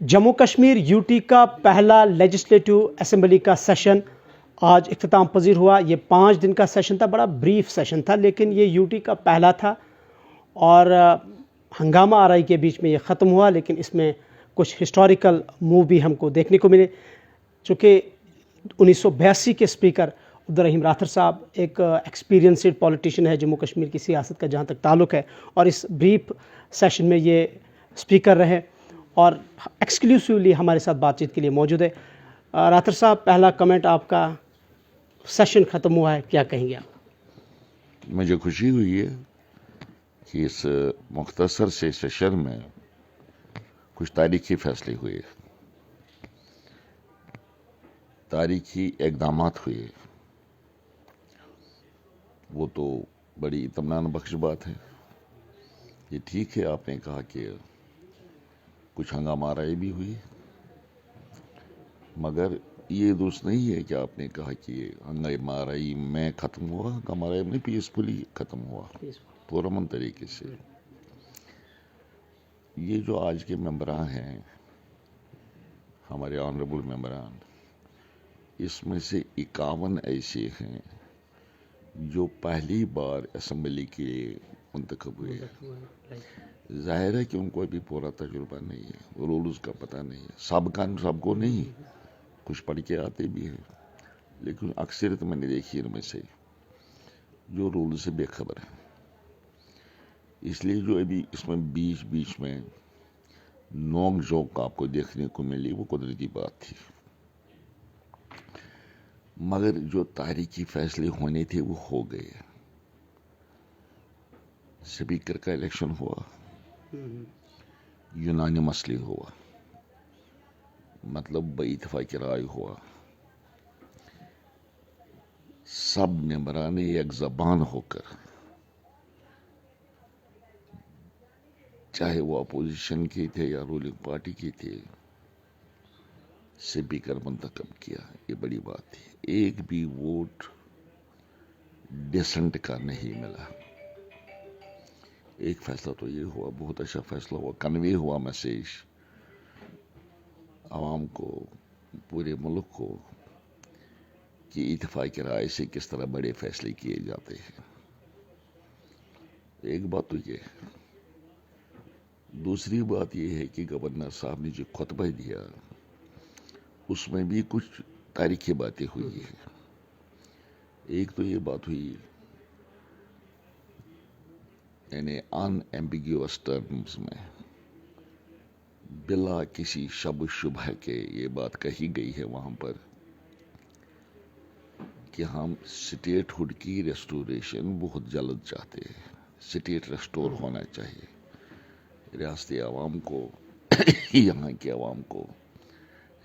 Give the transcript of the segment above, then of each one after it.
Jammu Kashmir U T کا پہلا legislative assembly کا سیشن آج اختتام پذیر ہوا. یہ 5 دن کا سیشن تھا، بڑا بریف سیشن تھا، لیکن یہ یو ٹی کا پہلا تھا اور ہنگامہ آرائی کے بیچ میں یہ ختم ہوا. لیکن اس میں کچھ ہسٹوریکل موو بھی ہم کو دیکھنے کو ملے. چونکہ 1982 کے اسپیکر عبدالرحیم راتھر صاحب ایک ایکسپیرینسڈ پولیٹیشین ہے جموں کشمیر کی سیاست کا جہاں تک تعلق ہے، اور اس بریف سیشن میں یہ اسپیکر رہے اور ایکسکلوسیولی ہمارے ساتھ بات چیت کے لیے موجود ہے. راتھر صاحب، پہلا کمنٹ آپ کا، سیشن ختم ہوا ہے، کیا کہیں گے آپ؟ مجھے خوشی ہوئی ہے کہ اس مختصر سے سیشن میں کچھ تاریخی فیصلے ہوئے، تاریخی اقدامات ہوئے. وہ تو بڑی اطمینان بخش بات ہے. یہ ٹھیک ہے، آپ نے کہا کہ کچھ ہنگامہ آرائی بھی ہوئی، مگر یہ درست نہیں ہے کہ آپ نے کہا کہ ہنگامہ آرائی میں ختم ہوا. ہنگامہ آرائی میں پیسفلی ختم ہوا، پرامن طریقے سے. یہ جو آج کے ممبران ہیں، ہمارے آنریبل ممبران، اس میں سے 51 ایسے ہیں جو پہلی بار اسمبلی کے لیے منتخب ہوئے. ظاہر ہے کہ ان کو ابھی پورا تجربہ نہیں ہے، رولز کا پتہ نہیں ہے. سب کو نہیں، کچھ پڑھ کے آتے بھی ہیں، لیکن اکثریت میں نے دیکھی ان میں سے جو رول سے بے خبر ہیں. اس لیے جو ابھی اس میں بیچ میں نوک جھوک آپ کو دیکھنے کو ملی، وہ قدرتی بات تھی. مگر جو تاریخی فیصلے ہونے تھے وہ ہو گئے. اسپیکر کا الیکشن ہوا، یونانیمسلی ہوا، مطلب بے اتفاق رائے ہوا. سب ممبران ایک زبان ہو کر، چاہے وہ اپوزیشن کے تھے یا رولنگ پارٹی کے تھے، اسپیکر منتخب کیا. یہ بڑی بات تھی. ایک بھی ووٹ ڈسنٹ کا نہیں ملا. ایک فیصلہ تو یہ ہوا، بہت اچھا فیصلہ ہوا، کنوے ہوا میسیج عوام کو، پورے ملک کو، کہ اتفاق رائے سے کس طرح بڑے فیصلے کیے جاتے ہیں. ایک بات تو یہ ہے. دوسری بات یہ ہے کہ گورنر صاحب نے جو خطبہ دیا اس میں بھی کچھ تاریخی باتیں ہوئی ہیں. ایک تو یہ بات ہوئی، یعنی ان ایمبیگیوس ٹرمز میں، بلا کسی شب و شبہ کے یہ بات کہی گئی ہے وہاں پر کہ ہم اسٹیٹ ہوڈ کی ریسٹوریشن بہت جلد چاہتے ہیں. اسٹیٹ ریسٹور ہونا چاہیے. ریاستی عوام کو، یہاں کے عوام کو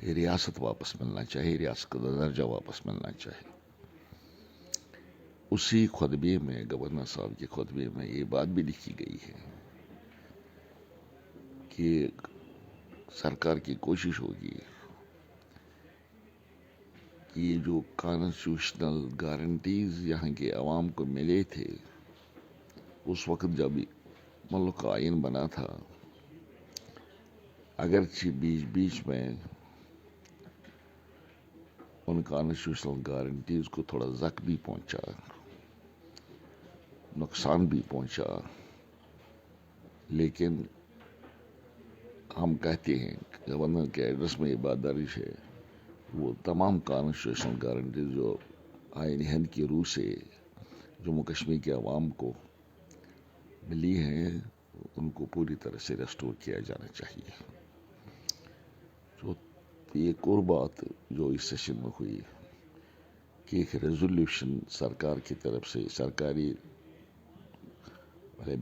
ریاست واپس ملنا چاہیے، ریاست کا درجہ واپس ملنا چاہیے. اسی خطبے میں، گورنر صاحب کے خطبے میں یہ بات بھی لکھی گئی ہے کہ سرکار کی کوشش ہوگی کہ یہ جو کانسٹیٹیوشنل گارنٹیز یہاں کے عوام کو ملے تھے اس وقت جب ملک کا آئین بنا تھا، اگرچہ بیچ میں ان کانسٹیٹیوشنل گارنٹیز کو تھوڑا زخم بھی پہنچا، نقصان بھی پہنچا، لیکن ہم کہتے ہیں، گورنر کے ایڈریس میں یہ بات درج ہے، وہ تمام کانسٹیٹیوشنل گارنٹیز جو آئین ہند کی روح سے جموں کشمیر کے عوام کو ملی ہیں ان کو پوری طرح سے ریسٹور کیا جانا چاہیے. تو ایک اور بات جو اس سیشن میں ہوئی کہ ایک ریزولوشن سرکار کی طرف سے، سرکاری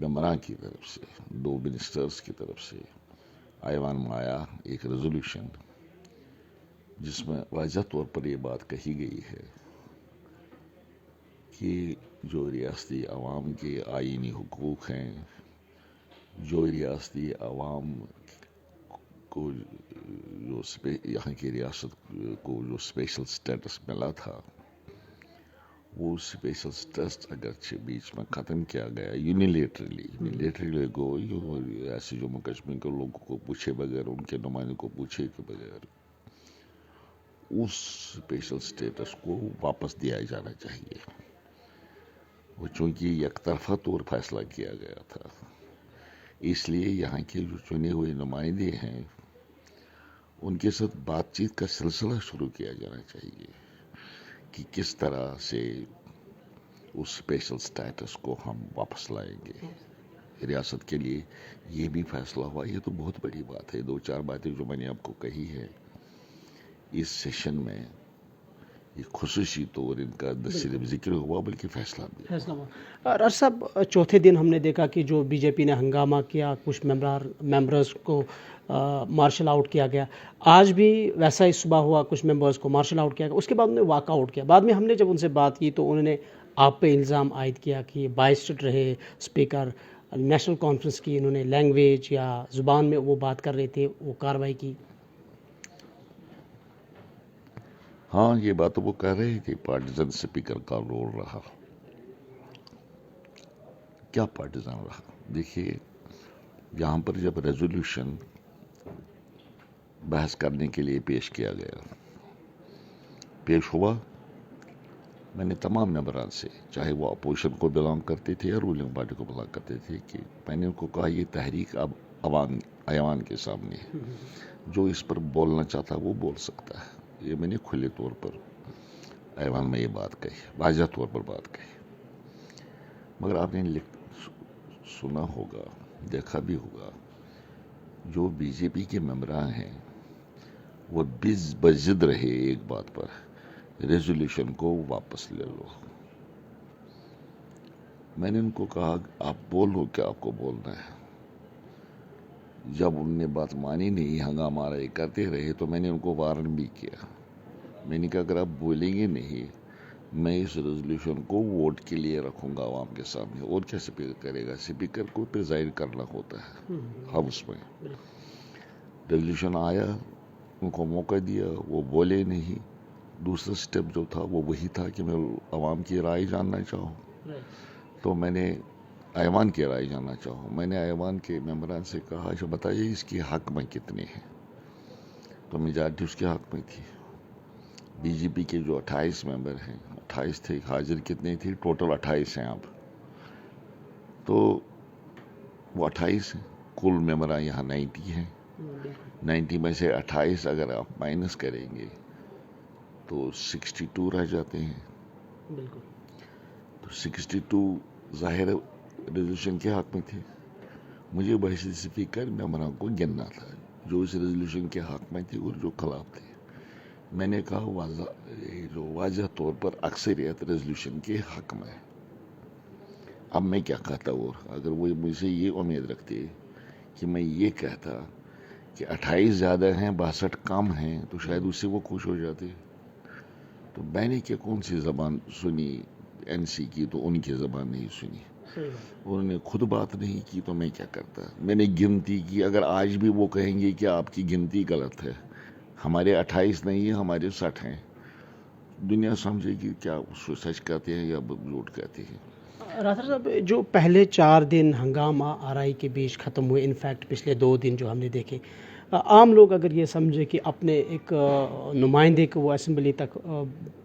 ممبران کی طرف سے، 2 منسٹرز کی طرف سے ایوان میں آیا ایک ریزولوشن جس میں واضح طور پر یہ بات کہی گئی ہے کہ جو ریاستی عوام کے آئینی حقوق ہیں، جو ریاستی عوام کو جو یہاں کی ریاست کو جو اسپیشل سٹیٹس ملا تھا، وہ اسپیشل ٹرسٹ اگرچہ بیچ میں ختم کیا گیا یونیلیٹرلی ایسے جموں کشمیر کے لوگوں کو پوچھے بغیر، ان کے نمائندوں کو پوچھے کے بغیر اس اسپیشل اسٹیٹس کو واپس دیا جانا چاہیے. وہ چونکہ یک طرفہ طور فیصلہ کیا گیا تھا، اس لیے یہاں کے جو چنے ہوئے نمائندے ہیں ان کے ساتھ بات چیت کا سلسلہ شروع کیا جانا چاہیے کہ کس طرح سے اس اسپیشل اسٹیٹس کو ہم واپس لائیں گے. ریاست کے لیے یہ بھی فیصلہ ہوا. یہ تو بہت بڑی بات ہے. 2-4 باتیں جو میں نے آپ کو کہی ہے اس سیشن میں، یہ خصوصی طور ان کا نہ صرف ذکر ہوا بلکہ فیصلہ بھی. اور صاحب چوتھے دن ہم نے دیکھا کہ جو بی جے پی نے ہنگامہ کیا، کچھ ممبرز کو مارشل آؤٹ کیا گیا. آج بھی ویسا ہی صبح ہوا، کچھ ممبرز کو مارشل آؤٹ کیا گیا. اس کے بعد انہوں نے واک آؤٹ کیا. بعد میں ہم نے جب ان سے بات کی تو انہوں نے آپ پہ الزام عائد کیا کہ بائسڈ رہے اسپیکر. نیشنل کانفرنس کی انہوں نے لینگویج یا زبان میں وہ بات کر رہے تھے، وہ کارروائی کی. ہاں، یہ بات وہ کہہ رہے تھے پارٹیزن اسپیکر کا رول رہا. کیا پارٹیزن رہا؟ دیکھیے، یہاں پر جب ریزولوشن بحث کرنے کے لیے پیش کیا گیا، پیش ہوا، میں نے تمام ممبران سے، چاہے وہ اپوزیشن کو بلانگ کرتے تھے یا رولنگ پارٹی کو بلانگ کرتے تھے، کہ میں نے ان کو کہا یہ تحریک اب ایوان کے سامنے ہے. جو اس پر بولنا چاہتا وہ بول سکتا ہے. یہ میں نے کھلے طور پر ایوان میں یہ بات کہی، واضح طور پر بات کہی. مگر آپ نے سنا ہوگا، دیکھا بھی ہوگا، جو بی جے پی کے ممبران ہیں وہ بضد رہے ایک بات پر، ریزولوشن کو واپس لے لو. میں نے ان کو کہا آپ بولو کیا آپ کو بولنا ہے. جب ان نے بات مانی نہیں، ہنگامہ آرائی کرتے رہے، تو میں نے ان کو وارن بھی کیا. میں نے کہا اگر آپ بولیں گے نہیں، میں اس ریزولوشن کو ووٹ کے لیے رکھوں گا عوام کے سامنے. اور کیا اسپیکر کرے گا؟ اسپیکر کو پریزائڈ کرنا ہوتا ہے ہاؤس میں. ریزولوشن آیا، ان کو موقع دیا، وہ بولے نہیں. دوسرا سٹیپ جو تھا وہ وہی تھا کہ میں عوام کی رائے جاننا چاہوں. تو میں نے ایوان کی رائے جاننا چاہوں. میں نے ایوان کے ممبران سے کہا اچھا بتائیے اس کے حق میں کتنے ہیں. تو میجارٹی اس کے حق میں تھی. بی جے پی کے جو 28 ممبر ہیں، 28 تھے، حاضر کتنے تھے؟ ٹوٹل 28 ہیں اب. تو وہ 28 ہیں. کل ممبران یہاں 90 ہیں. 90 میں سے 28 اگر آپ مائنس کریں گے تو 62 رہ جاتے ہیں. تو 62 ظاہر ریزولوشن کے حق میں تھے. مجھے بحیثیت اسپیکر ممبران کو گننا تھا جو اس ریزولوشن کے حق میں تھے اور جو خلاف تھے. میں نے کہا واضح طور پر اکثریت ریزولوشن کے حق میں. اب میں کیا کہتا، اور اگر وہ مجھ سے یہ امید رکھتے کہ میں یہ کہتا کہ 28 زیادہ ہیں 62 کم ہیں، تو شاید اس سے وہ خوش ہو جاتے. تو میں نے کیا کون سی زبان سنی این سی کی، تو ان کی زبان نہیں سنی. انہوں نے خود بات نہیں کی تو میں کیا کرتا. میں نے گنتی کی. اگر آج بھی وہ کہیں گے کہ آپ کی گنتی غلط ہے، ہمارے 28 نہیں ہیں، ہمارے 60 ہیں، دنیا سمجھے گی کیا سچ کہتے ہیں یا جھوٹ کہتے ہیں. راثر صاحب، جو پہلے 4 دن ہنگامہ آرائی کے بیچ ختم ہوئے، انفیکٹ پچھلے 2 دن جو ہم نے دیکھے، عام لوگ اگر یہ سمجھے کہ اپنے ایک نمائندے کو وہ اسمبلی تک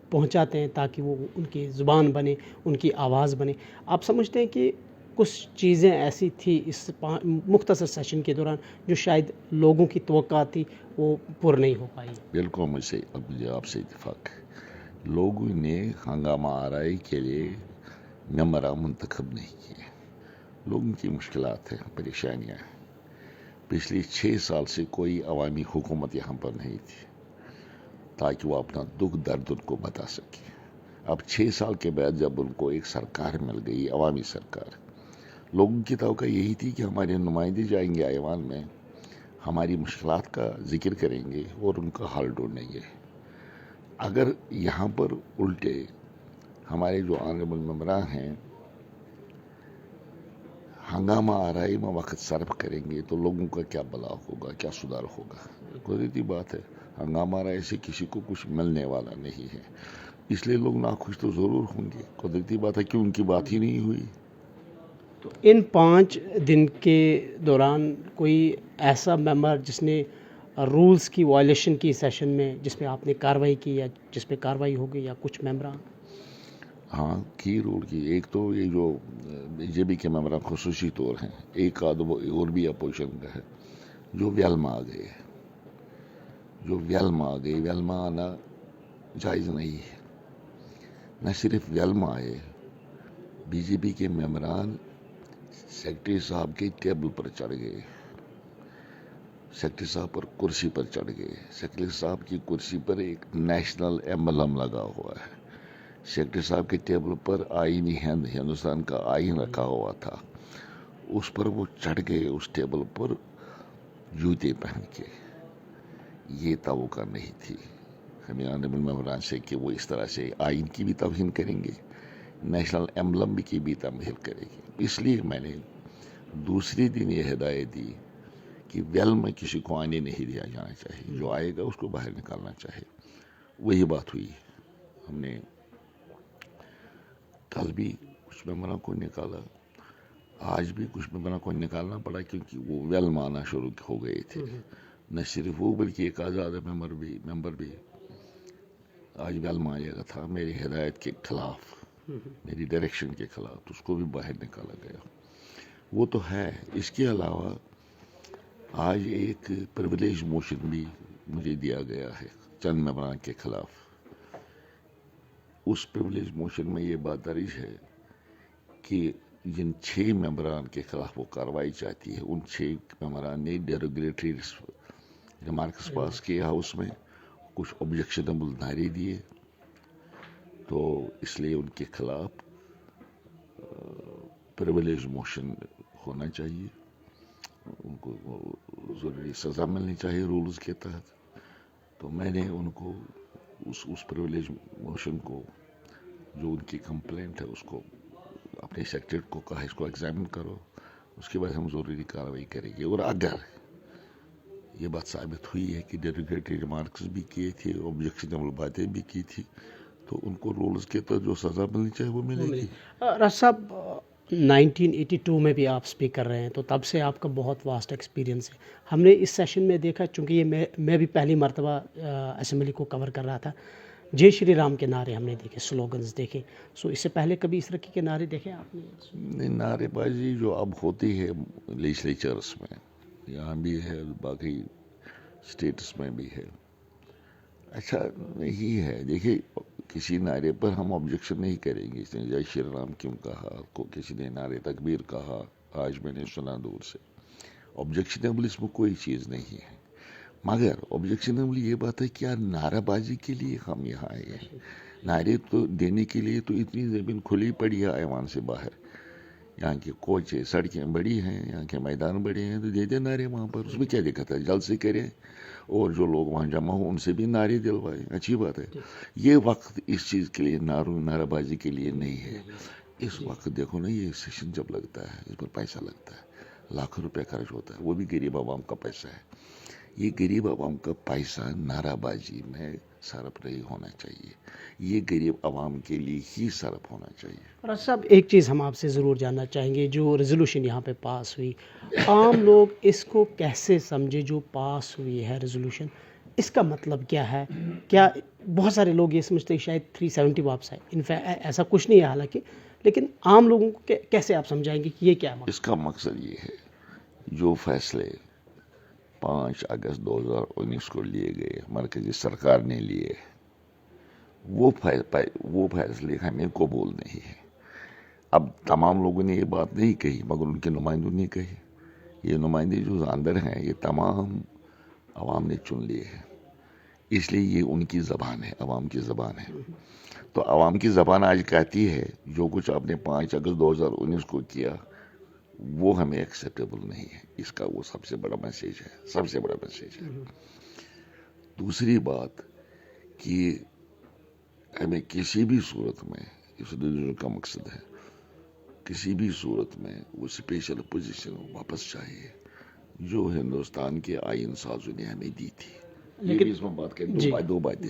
پہنچاتے ہیں تاکہ وہ ان کی زبان بنے، ان کی آواز بنے، آپ سمجھتے ہیں کہ کچھ چیزیں ایسی تھی اس مختصر سیشن کے دوران جو شاید لوگوں کی توقع تھی وہ پر نہیں ہو پائی؟ بالکل مجھے آپ سے اتفاق ہے. لوگوں نے ہنگامہ آرائی کے لیے ممبران منتخب نہیں کیے. لوگوں کی مشکلات ہیں، پریشانیاں ہیں. پچھلے 6 سال سے کوئی عوامی حکومت یہاں پر نہیں تھی تاکہ وہ اپنا دکھ درد ان کو بتا سکے. اب 6 سال کے بعد جب ان کو ایک سرکار مل گئی، عوامی سرکار، لوگوں کی توقع یہی تھی کہ ہمارے نمائندے جائیں گے ایوان میں، ہماری مشکلات کا ذکر کریں گے اور ان کا حل ڈھونڈیں گے. اگر یہاں پر الٹے ہمارے جو آنریبل ممبران ہیں ہنگامہ آرائی میں وقت صرف کریں گے تو لوگوں کا کیا بھلا ہوگا، کیا سدھار ہوگا. قدرتی بات ہے، ہنگامہ آرائی سے کسی کو کچھ ملنے والا نہیں ہے. اس لیے لوگ ناخوش تو ضرور ہوں گے. قدرتی بات ہے کہ ان کی بات ہی نہیں ہوئی. تو ان 5 دن کے دوران کوئی ایسا ممبر جس نے رولز کی وائلیشن کی سیشن میں جس پہ آپ نے کارروائی کی یا جس پہ کارروائی ہوگی یا کچھ ممبران؟ ہاں کی رول کی. ایک تو یہ جو بی جے پی کے ممبران خصوصی طور ہیں, ایک آدھ اور بھی اپوزیشن کا ہے جو ویلما آ گئے. ویلما آنا جائز نہیں ہے. نہ صرف ویلما آئے, بی جے پی کے ممبران سیکرٹری صاحب کے ٹیبل پر چڑھ گئے, سیکرٹری صاحب پر کرسی پر چڑھ گئے. سیکرٹری صاحب کی کرسی پر ایک نیشنل ایمبلم لگا ہوا ہے. سیکرٹری صاحب کے ٹیبل پر آئینی ہندوستان کا آئین رکھا ہوا تھا, اس پر وہ چڑھ گئے اس ٹیبل پر جوتے پہن کے. یہ توقع نہیں تھی ہمیں آنریبل ممبران سے کہ وہ اس طرح سے آئین کی بھی توہین کریں گے, نیشنل ایمبلم کی بھی توہین کریں گے. اس لیے میں نے دوسری دن یہ ہدایت دی کہ ویل میں کسی کو آنے نہیں دیا جانا چاہیے, جو آئے گا اس کو باہر نکالنا چاہیے. وہی بات ہوئی. ہم نے کل بھی کچھ ممبران کو نکالا, آج بھی کچھ ممبران کو نکالنا پڑا کیونکہ وہ ویل مانا شروع ہو گئے تھے. نہ صرف وہ بلکہ ایک آزاد ممبر بھی آج ویل مانا تھا میری ہدایت کے خلاف, میری ڈائریکشن کے خلاف, تو اس کو بھی باہر نکالا گیا. وہ تو ہے. اس کے علاوہ آج ایک پریویلیج موشن بھی مجھے دیا گیا ہے چند ممبران کے خلاف. اس پریویلیج موشن میں یہ بات درج ہے کہ جن 6 ممبران کے خلاف وہ کارروائی چاہتی ہے, ان 6 ممبران نے ڈیروگیٹری ریمارکس پاس کیے ہاؤس میں, کچھ آبجیکشنیبل نعرے دیے, تو اس لیے ان کے خلاف پریویلیج موشن ہونا چاہیے. ان کو ضروری سزا ملنی چاہیے رولز کے تحت. تو میں نے ان کو اس پریویلیج موشن کو, جو ان کی کمپلینٹ ہے, اس کو اپنے سیکریٹریٹ کو کہا اس کو ایگزامن کرو, اس کے بعد ہم ضروری کارروائی کریں گے. اور اگر یہ بات ثابت ہوئی ہے کہ ڈیروگیٹری ریمارکس بھی کیے تھے, آبجیکشنیبل باتیں بھی کی تھی, تو ان کو رولز کے تحت جو سزا ملنی چاہیے وہ ملے گی. راج صاحب 1982 میں بھی آپ اسپیکر رہے ہیں, تو تب سے آپ کا بہت واسٹ ایکسپیرینس ہے. ہم نے اس سیشن میں دیکھا, چونکہ یہ میں بھی پہلی مرتبہ اسمبلی کو کور کر رہا تھا, جے شری رام کے نعرے ہم نے دیکھے, سلوگنز دیکھے. سو اس سے پہلے کبھی اس طرح کے نعرے دیکھے آپ نے؟ نعرے بازی جو اب ہوتی ہے لیجسلیچرس میں, یہاں بھی ہے, باقی اسٹیٹس میں بھی ہے, اچھا نہیں ہے. دیکھیے کسی نعرے پر ہم آبجیکشن نہیں کریں گے. اس نے جے شری رام کیوں کہا, کو کسی نے نعرے تکبیر کہا, آج میں نے سنا دور سے. آبجیکشنیبل اس میں کوئی چیز نہیں ہے, مگر آبجیکشنیبل یہ بات ہے کہ نعرہ بازی کے لیے ہم یہاں آئے ہیں. نعرے تو دینے کے لیے تو اتنی زمین کھلی پڑی ہے ایوان سے باہر. یہاں کی کوچیں سڑکیں بڑی ہیں, یہاں کے میدان بڑے ہیں, تو دے دیں نعرے وہاں پر. اس میں کیا دقت ہے, جلد سے کریں, اور جو لوگ وہاں جمع ہوں ان سے بھی نعرے دلوائیں, اچھی بات ہے. یہ وقت اس چیز کے لیے, نعرہ بازی کے لیے نہیں ہے. اس وقت دیکھو نا, یہ سیشن جب لگتا ہے اس پر پیسہ لگتا ہے, لاکھوں روپے خرچ ہوتا ہے, وہ بھی غریب عوام کا پیسہ ہے. یہ غریب عوام کا پیسہ نعرہ بازی میں صرف نہیں ہونا چاہیے, یہ غریب عوام کے لیے ہی صرف ہونا چاہیے. راج صاحب ایک چیز ہم آپ سے ضرور جاننا چاہیں گے, جو ریزولوشن یہاں پہ پاس ہوئی, عام لوگ اس کو کیسے سمجھے جو پاس ہوئی ہے ریزولوشن, اس کا مطلب کیا ہے؟ کیا بہت سارے لوگ یہ سمجھتے ہیں شاید 370 واپس ہے, انفیکٹ ایسا کچھ نہیں ہے حالانکہ, لیکن عام لوگوں کو کیسے آپ سمجھائیں گے کہ یہ کیا ہے؟ اس کا مقصد یہ ہے, جو فیصلے 5 اگست 2019 کو لیے گئے, مرکزی سرکار نے لیے, وہ فیصلے ہمیں قبول نہیں ہے. اب تمام لوگوں نے یہ بات نہیں کہی, مگر ان کے نمائندوں نے کہی. یہ نمائندے جو اندر ہیں, یہ تمام عوام نے چن لیے ہیں, اس لیے یہ ان کی زبان ہے, عوام کی زبان ہے. تو عوام کی زبان آج کہتی ہے جو کچھ آپ نے 5 اگست 2019 کو کیا وہ ہمیں ایکسیپٹیبل نہیں ہے. اس کا وہ سب سے بڑا میسیج ہے, سب سے بڑا میسیج ہے. دوسری بات کہ ہمیں کسی بھی صورت میں, اس ریزولوشن کا مقصد ہے, کسی بھی صورت میں وہ اسپیشل پوزیشن واپس چاہیے جو ہندوستان کے آئین سازوں نے ہمیں دی تھی. لیکن اس میں بات کریں دو باتیں.